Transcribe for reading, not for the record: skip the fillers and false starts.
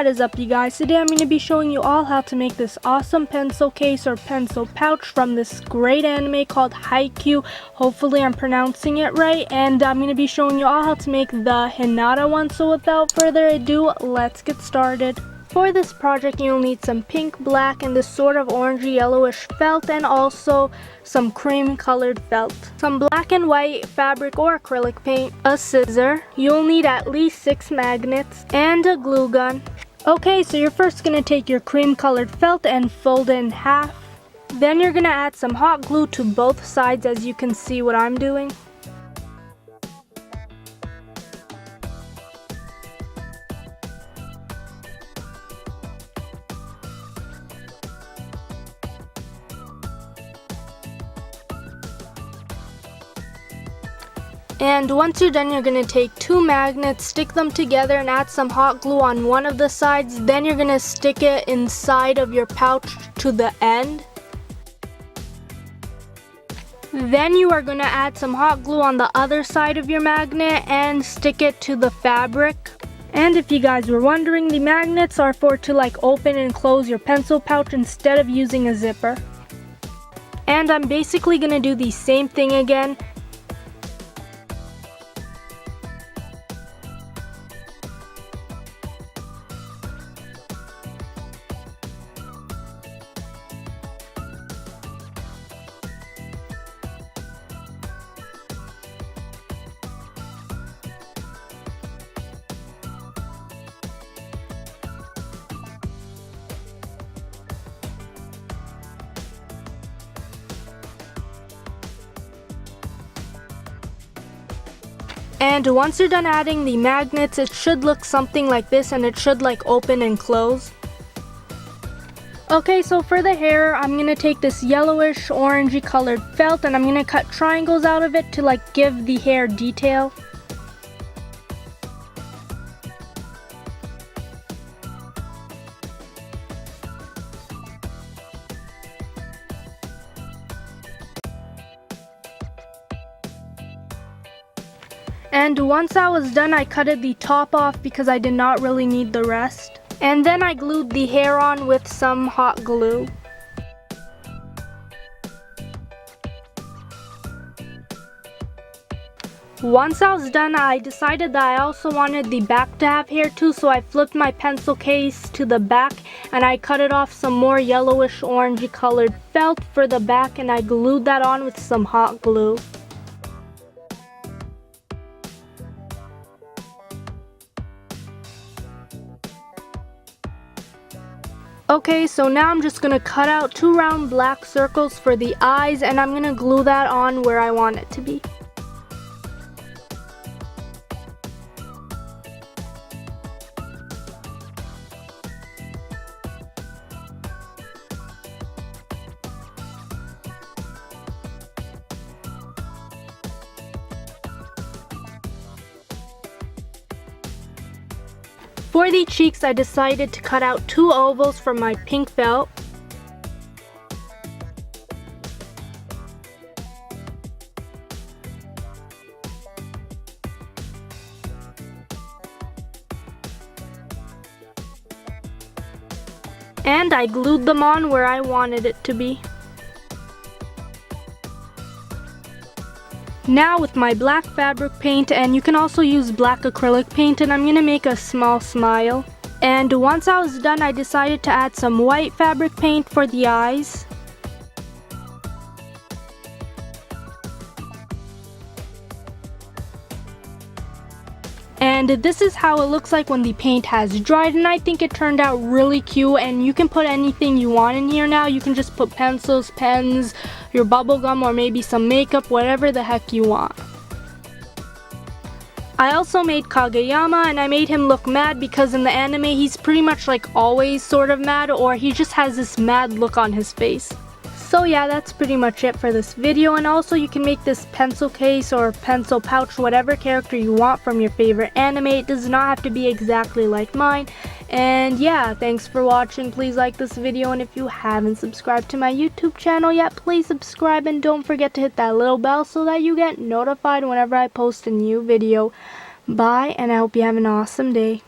What is up, you guys? Today I'm going to be showing you all how to make this awesome pencil case or pencil pouch from this great anime called Haikyuu. Hopefully I'm pronouncing it right, and I'm going to be showing you all how to make the Hinata one. So without further ado, let's get started. For this project you'll need some pink, black, and this sort of orangey yellowish felt, and also some cream colored felt, some black and white fabric or acrylic paint, a scissor, you'll need at least 6 magnets, and a glue gun. Okay, so you're first going to take your cream colored felt and fold it in half. Then you're going to add some hot glue to both sides, as you can see what I'm doing. And once you're done, you're going to take 2 magnets, stick them together, and add some hot glue on one of the sides. Then you're going to stick it inside of your pouch to the end. Then you are going to add some hot glue on the other side of your magnet and stick it to the fabric. And if you guys were wondering, the magnets are for to open and close your pencil pouch instead of using a zipper. And I'm basically going to do the same thing again. And once you're done adding the magnets, it should look something like this, and it should open and close. Okay, so for the hair, I'm going to take this yellowish orangey colored felt, and I'm going to cut triangles out of it to give the hair detail. And once I was done, I cutted the top off because I did not really need the rest. And then I glued the hair on with some hot glue. Once I was done, I decided that I also wanted the back to have hair too, so I flipped my pencil case to the back and I cut it off some more yellowish orangey colored felt for the back, and I glued that on with some hot glue. Okay, so now I'm just going to cut out 2 round black circles for the eyes, and I'm going to glue that on where I want it to be. For the cheeks, I decided to cut out 2 ovals from my pink felt. And I glued them on where I wanted it to be. Now with my black fabric paint, and you can also use black acrylic paint, and I'm going to make a small smile. And once I was done, I decided to add some white fabric paint for the eyes. And this is how it looks like when the paint has dried, and I think it turned out really cute. And you can put anything you want in here now. You can just put pencils, pens, your bubble gum, or maybe some makeup, whatever the heck you want. I also made Kageyama, and I made him look mad because in the anime he's pretty much always sort of mad, or he just has this mad look on his face. So yeah, that's pretty much it for this video. And also you can make this pencil case or pencil pouch whatever character you want from your favorite anime. It does not have to be exactly like mine. And yeah, thanks for watching. Please like this video, and if you haven't subscribed to my YouTube channel yet, please subscribe, and don't forget to hit that little bell so that you get notified whenever I post a new video. Bye, and I hope you have an awesome day.